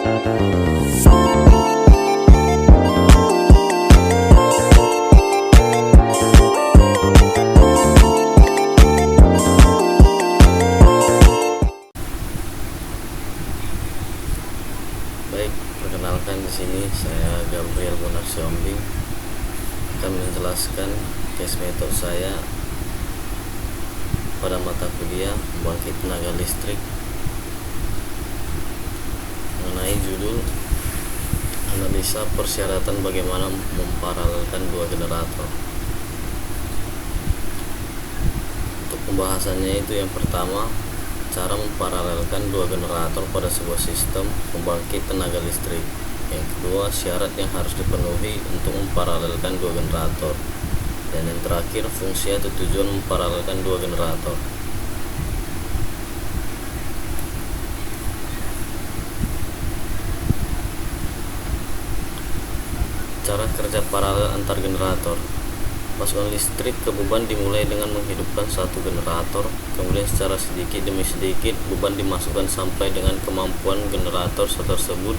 Baik, perkenalkan di sini saya Gabriel Bonarsiombing akan menjelaskan case method saya pada mata kuliah pembangkit tenaga listrik mengenai judul analisa persyaratan bagaimana memparalelkan dua generator. Untuk pembahasannya itu yang pertama, cara memparalelkan dua generator pada sebuah sistem pembangkit tenaga listrik. Yang kedua, syarat yang harus dipenuhi untuk memparalelkan dua generator. Dan yang terakhir, fungsi atau tujuan memparalelkan dua generator. Cara kerja paralel antar generator. Masukan listrik ke beban dimulai dengan menghidupkan satu generator, kemudian secara sedikit demi sedikit beban dimasukkan sampai dengan kemampuan generator tersebut.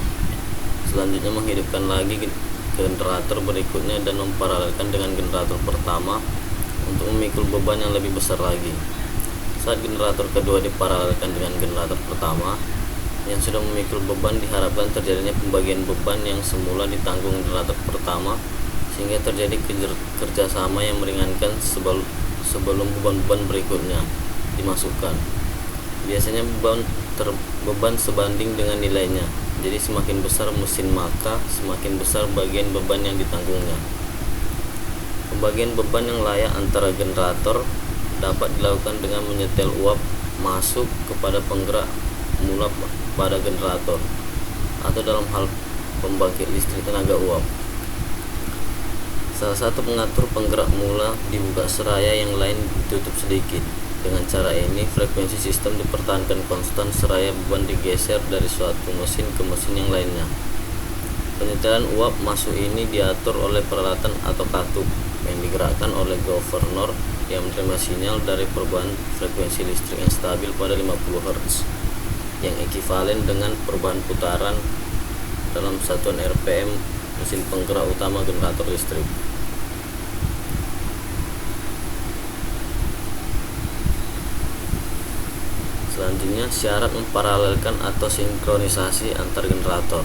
Selanjutnya menghidupkan lagi generator berikutnya dan memparalelkan dengan generator pertama untuk memikul beban yang lebih besar lagi. Saat generator kedua diparalelkan dengan generator pertama yang sudah memikul beban, diharapkan terjadinya pembagian beban yang semula ditanggung generator pertama, sehingga terjadi kerjasama yang meringankan sebelum beban-beban berikutnya dimasukkan. Biasanya beban sebanding dengan nilainya, jadi semakin besar mesin maka semakin besar bagian beban yang ditanggungnya. Pembagian beban yang layak antara generator dapat dilakukan dengan menyetel uap masuk kepada penggerak mula pada generator, atau dalam hal pembangkit listrik tenaga uap, salah satu pengatur penggerak mula dibuka seraya, yang lain ditutup sedikit. Dengan cara ini, frekuensi sistem dipertahankan konstan seraya beban digeser dari suatu mesin ke mesin yang lainnya. Penyetelan uap masuk ini diatur oleh peralatan atau katup yang digerakkan oleh governor yang menerima sinyal dari perubahan frekuensi listrik yang stabil pada 50 Hz, yang ekivalen dengan perubahan putaran dalam satuan RPM mesin penggerak utama generator listrik. Selanjutnya, syarat memparalelkan atau sinkronisasi antar generator.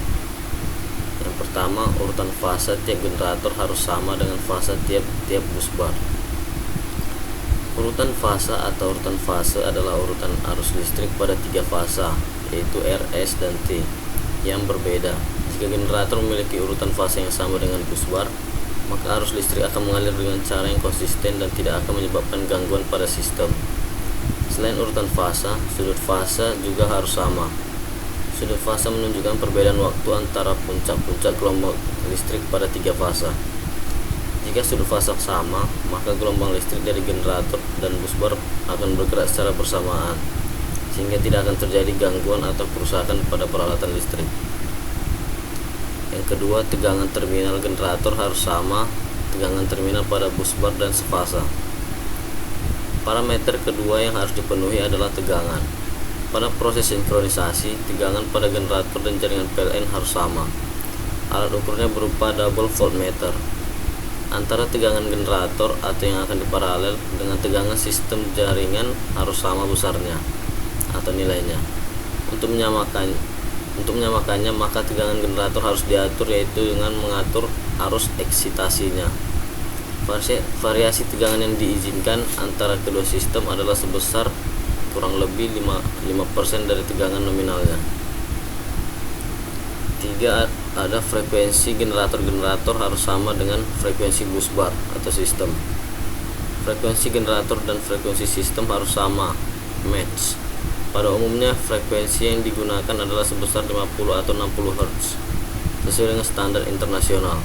Yang pertama, urutan fase tiap generator harus sama dengan fase tiap busbar. Urutan fase atau urutan fase adalah urutan arus listrik pada tiga fase, yaitu R, S, dan T, yang berbeda. Jika generator memiliki urutan fase yang sama dengan busbar, maka arus listrik akan mengalir dengan cara yang konsisten dan tidak akan menyebabkan gangguan pada sistem. Selain urutan fase, sudut fase juga harus sama. Sudut fase menunjukkan perbedaan waktu antara puncak-puncak gelombang listrik pada tiga fase. Jika sudut fase sama, maka gelombang listrik dari generator dan busbar akan bergerak secara bersamaan, sehingga tidak akan terjadi gangguan atau kerusakan pada peralatan listrik. Yang kedua, tegangan terminal generator harus sama tegangan terminal pada busbar dan sefase. Parameter kedua yang harus dipenuhi adalah tegangan. Pada proses sinkronisasi, tegangan pada generator dan jaringan PLN harus sama. Alat ukurnya berupa double voltmeter. Antara tegangan generator atau yang akan diparalel dengan tegangan sistem jaringan harus sama besarnya atau nilainya. Untuk menyamakannya, maka tegangan generator harus diatur, yaitu dengan mengatur arus eksitasinya. Variasi tegangan yang diizinkan antara kedua sistem adalah sebesar kurang lebih 5% dari tegangan nominalnya. 3. Ada frekuensi generator harus sama dengan frekuensi busbar atau sistem. Frekuensi generator dan frekuensi sistem harus sama, match. Pada umumnya, frekuensi yang digunakan adalah sebesar 50 atau 60 Hz, sesuai dengan standar internasional.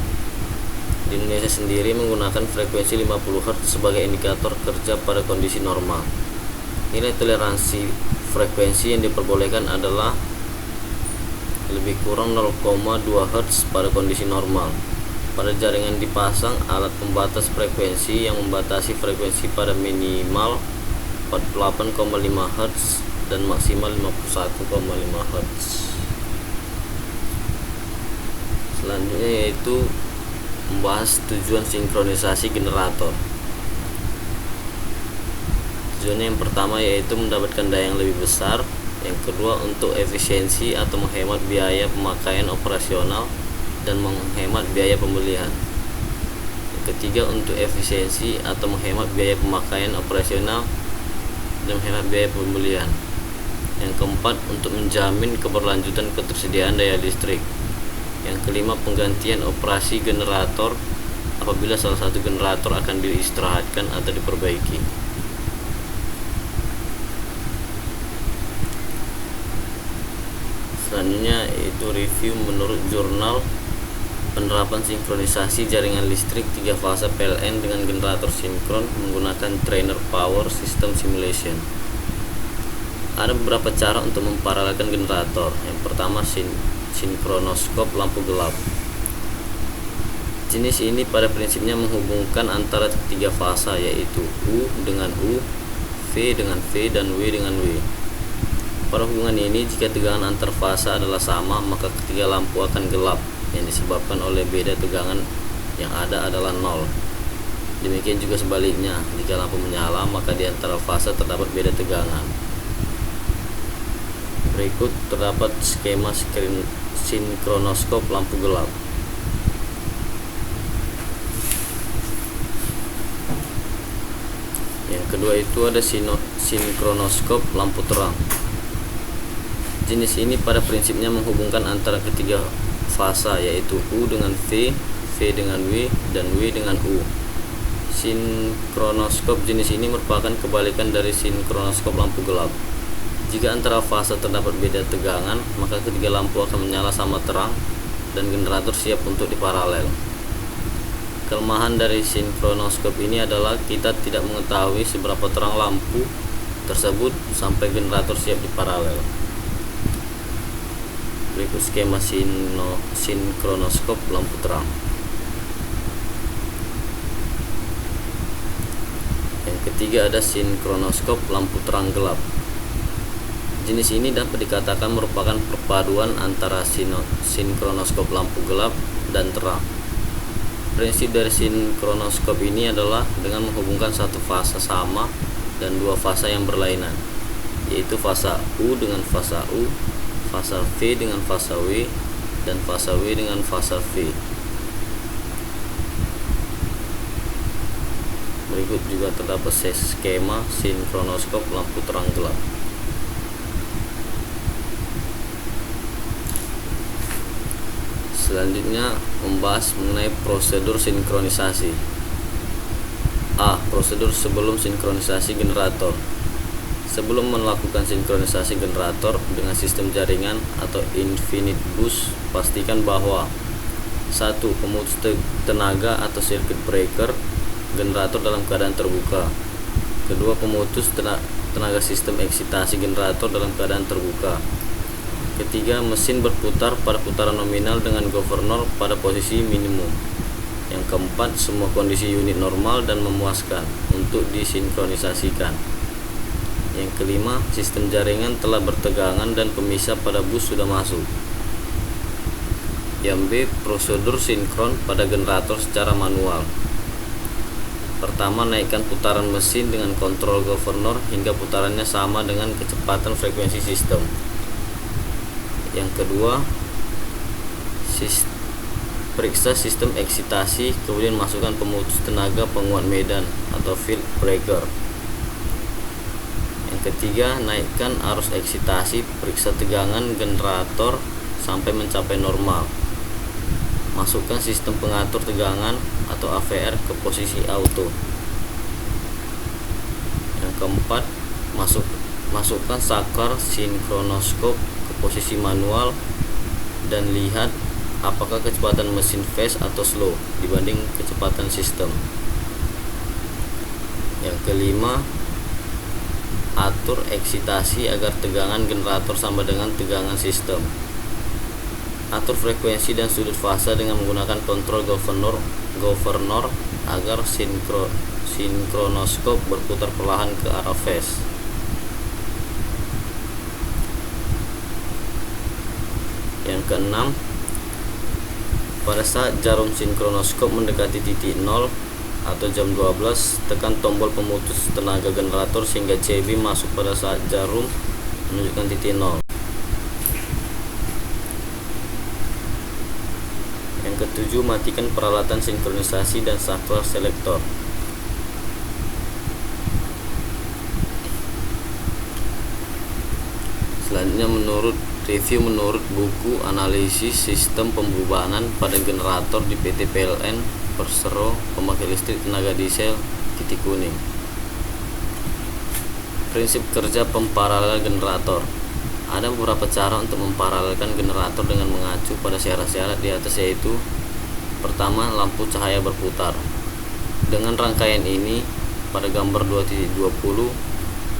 Di Indonesia sendiri menggunakan frekuensi 50 Hz sebagai indikator kerja pada kondisi normal. Nilai toleransi frekuensi yang diperbolehkan adalah lebih kurang 0,2 Hz pada kondisi normal. Pada jaringan dipasang alat pembatas frekuensi yang membatasi frekuensi pada minimal 48,5 Hz dan maksimal 51,5 Hz. Selanjutnya yaitu membahas tujuan sinkronisasi generator. Tujuannya yang pertama yaitu mendapatkan daya yang lebih besar, yang kedua untuk efisiensi atau menghemat biaya pemakaian operasional dan menghemat biaya pembelian. Yang ketiga untuk efisiensi atau menghemat biaya pemakaian operasional dan menghemat biaya pembelian. Yang keempat untuk menjamin keberlanjutan ketersediaan daya listrik. Yang kelima penggantian operasi generator apabila salah satu generator akan diistirahatkan atau diperbaiki. Selanjutnya yaitu review menurut jurnal penerapan sinkronisasi jaringan listrik 3 fase PLN dengan generator sinkron menggunakan trainer power system simulation. Ada beberapa cara untuk memparalelkan generator. Yang pertama sinkronoskop lampu gelap. Jenis ini pada prinsipnya menghubungkan antara 3 fasa yaitu U dengan U, V dengan V, dan W dengan W. Pada hubungan ini jika tegangan antar fasa adalah sama maka ketiga lampu akan gelap yang disebabkan oleh beda tegangan yang ada adalah 0. Demikian juga sebaliknya, jika lampu menyala maka di antara fasa terdapat beda tegangan. Berikut terdapat skema sinkronoskop lampu gelap. Yang kedua itu ada sinkronoskop lampu terang. Jenis ini pada prinsipnya menghubungkan antara ketiga fasa yaitu U dengan V, V dengan W, dan W dengan U. Sinkronoskop jenis ini merupakan kebalikan dari sinkronoskop lampu gelap. Jika antara fasa terdapat beda tegangan, maka ketiga lampu akan menyala sama terang dan generator siap untuk diparalel. Kelemahan dari sinkronoskop ini adalah kita tidak mengetahui seberapa terang lampu tersebut sampai generator siap diparalel. Berikut skema sinkronoskop lampu terang. Yang ketiga ada sinkronoskop lampu terang gelap. Jenis ini dapat dikatakan merupakan perpaduan antara sinkronoskop lampu gelap dan terang. Prinsip dari sinkronoskop ini adalah dengan menghubungkan satu fasa sama dan 2 fasa yang berlainan, yaitu fasa U dengan fasa U, fasa V dengan fasa W, dan fasa W dengan fasa V. Berikut juga terdapat skema sinkronoskop lampu terang gelap. Selanjutnya membahas mengenai prosedur sinkronisasi. A. Prosedur sebelum sinkronisasi generator. Sebelum melakukan sinkronisasi generator dengan sistem jaringan atau infinite bus, pastikan bahwa 1. Pemutus tenaga atau circuit breaker generator dalam keadaan terbuka. Kedua, pemutus tenaga sistem eksitasi generator dalam keadaan terbuka. Ketiga, mesin berputar pada putaran nominal dengan governor pada posisi minimum. Yang keempat, semua kondisi unit normal dan memuaskan untuk disinkronisasikan. Yang kelima, sistem jaringan telah bertegangan dan pemisah pada bus sudah masuk. Yang B, prosedur sinkron pada generator secara manual. Pertama, naikkan putaran mesin dengan kontrol governor hingga putarannya sama dengan kecepatan frekuensi sistem. Yang kedua, periksa sistem eksitasi, kemudian masukkan pemutus tenaga penguat medan atau field breaker. Yang ketiga, naikkan arus eksitasi, periksa tegangan generator sampai mencapai normal. Masukkan sistem pengatur tegangan atau AVR ke posisi auto. Yang keempat, masukkan saklar sinkronoskop ke posisi manual dan lihat apakah kecepatan mesin fast atau slow dibanding kecepatan sistem. Yang kelima, atur eksitasi agar tegangan generator sama dengan tegangan sistem. Atur frekuensi dan sudut fasa dengan menggunakan kontrol governor agar sinkronoskop berputar perlahan ke arah fast. Yang keenam, Pada saat jarum sinkronoskop mendekati titik 0 atau jam 12, tekan tombol pemutus tenaga generator sehingga CB masuk pada saat jarum menunjukkan titik 0. Yang ketujuh, matikan peralatan sinkronisasi dan saklar selektor. Selanjutnya, menurut buku analisis sistem pembebanan pada generator di PT PLN Persero pembangkit listrik tenaga diesel titik kuning. Prinsip kerja pemparalel generator. Ada beberapa cara untuk memparalelkan generator dengan mengacu pada syarat-syarat di atas, yaitu pertama, lampu cahaya berputar. Dengan rangkaian ini, pada gambar 2.20,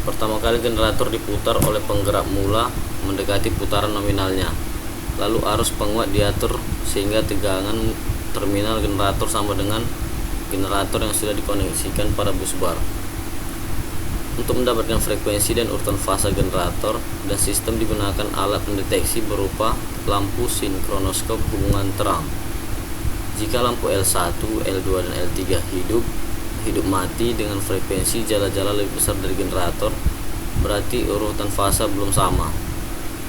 pertama kali generator diputar oleh penggerak mula mendekati putaran nominalnya. Lalu arus penguat diatur sehingga tegangan terminal generator sama dengan generator yang sudah dikoneksikan pada busbar. Untuk mendapatkan frekuensi dan urutan fase generator dan sistem digunakan alat pendeteksi berupa lampu sinkronoskop hubungan terang. Jika lampu L1, L2, dan L3 hidup mati dengan frekuensi jala-jala lebih besar dari generator, berarti urutan fase belum sama.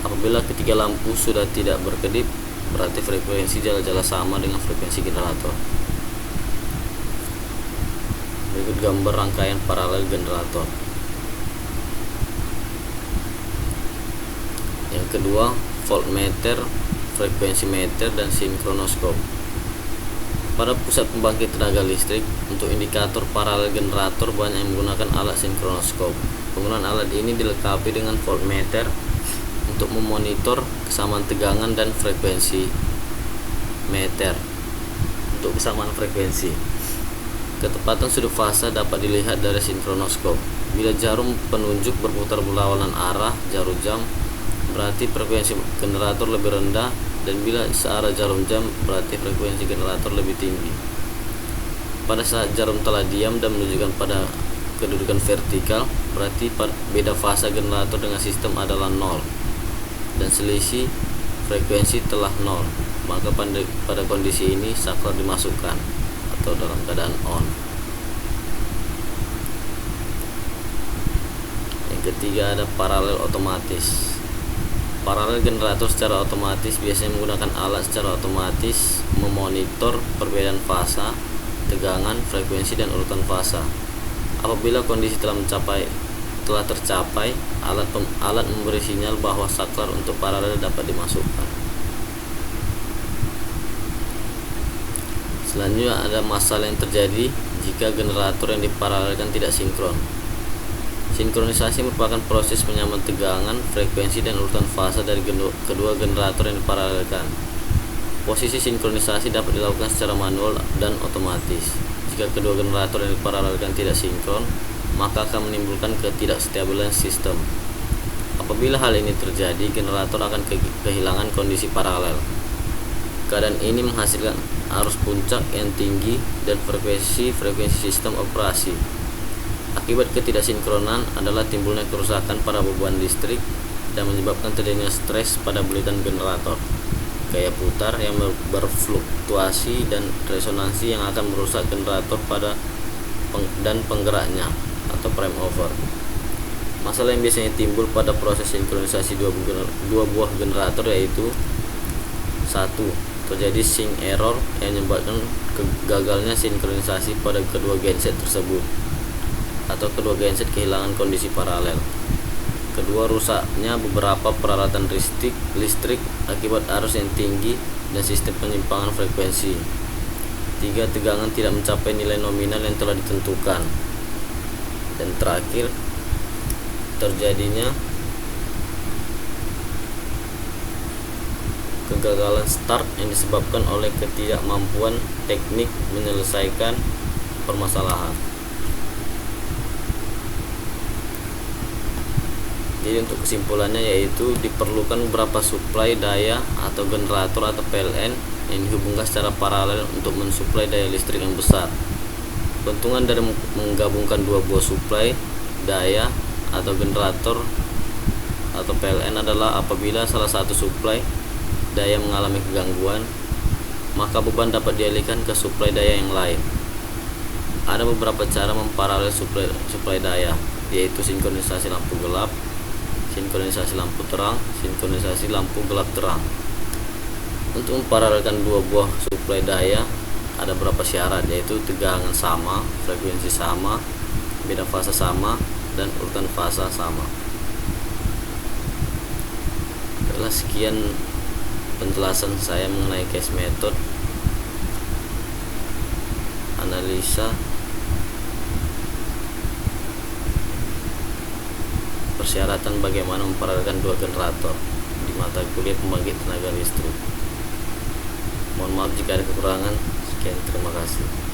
Apabila ketiga lampu sudah tidak berkedip, berarti frekuensi jala-jala sama dengan frekuensi generator. Berikut gambar rangkaian paralel generator. Yang kedua, voltmeter, frekuensi meter, dan sinkronoskop. Pada pusat pembangkit tenaga listrik, untuk indikator paralel generator banyak yang menggunakan alat sinkronoskop. Penggunaan alat ini dilengkapi dengan voltmeter untuk memonitor kesamaan tegangan dan frekuensi, meter untuk kesamaan frekuensi. Ketepatan sudut fase dapat dilihat dari sinkronoskop. Bila jarum penunjuk berputar berlawanan arah jarum jam, berarti frekuensi generator lebih rendah, dan bila searah jarum jam, berarti frekuensi generator lebih tinggi. Pada saat jarum telah diam dan menunjukkan pada kedudukan vertikal, berarti beda fase generator dengan sistem adalah 0 dan selisih frekuensi telah 0. Maka pada kondisi ini saklar dimasukkan atau dalam keadaan on. Yang ketiga, ada paralel otomatis. Paralel generator secara otomatis biasanya menggunakan alat secara otomatis memonitor perbedaan fasa, tegangan, frekuensi, dan urutan fasa. Apabila kondisi telah tercapai, alat memberi sinyal bahwa saklar untuk paralel dapat dimasukkan. Selanjutnya, ada masalah yang terjadi jika generator yang diparalelkan tidak sinkron. Sinkronisasi merupakan proses penyamaan tegangan, frekuensi, dan urutan fase dari kedua generator yang diparalelkan. Posisi sinkronisasi dapat dilakukan secara manual dan otomatis. Jika kedua generator yang diparalelkan tidak sinkron, maka akan menimbulkan ketidakstabilan sistem. Apabila hal ini terjadi, generator akan kehilangan kondisi paralel. Keadaan ini menghasilkan arus puncak yang tinggi dan frekuensi sistem operasi. Akibat ketidaksinkronan adalah timbulnya kerusakan pada beban listrik dan menyebabkan terjadinya stres pada bulitan generator, gaya putar yang berfluktuasi, dan resonansi yang akan merusak generator dan penggeraknya atau prime over. Masalah yang biasanya timbul pada proses sinkronisasi dua buah generator yaitu: 1. Terjadi sync error yang menyebabkan gagalnya sinkronisasi pada kedua genset tersebut, atau kedua genset kehilangan kondisi paralel. Kedua, rusaknya beberapa peralatan listrik akibat arus yang tinggi dan sistem penyimpangan frekuensi. 3. Tegangan tidak mencapai nilai nominal yang telah ditentukan. Dan terakhir, terjadinya kegagalan start yang disebabkan oleh ketidakmampuan teknik menyelesaikan permasalahan. Jadi untuk kesimpulannya yaitu diperlukan beberapa suplai daya atau generator atau PLN yang dihubungkan secara paralel untuk mensuplai daya listrik yang besar. Keuntungan dari menggabungkan dua buah suplai daya atau generator atau PLN adalah apabila salah satu suplai daya mengalami kegangguan, maka beban dapat dialihkan ke suplai daya yang lain. Ada beberapa cara memparalel suplai daya, yaitu sinkronisasi lampu gelap, sinkronisasi lampu terang, sinkronisasi lampu gelap terang. Untuk memparalelkan dua buah suplai daya ada beberapa syarat, yaitu tegangan sama, frekuensi sama, beda fasa sama, dan urutan fasa sama. Baiklah, sekian penjelasan saya mengenai case method, analisa, persyaratan bagaimana memparalelkan dua generator di mata kuliah pembangkit tenaga listrik. Mohon maaf jika ada kekurangan. Sekian, terima kasih.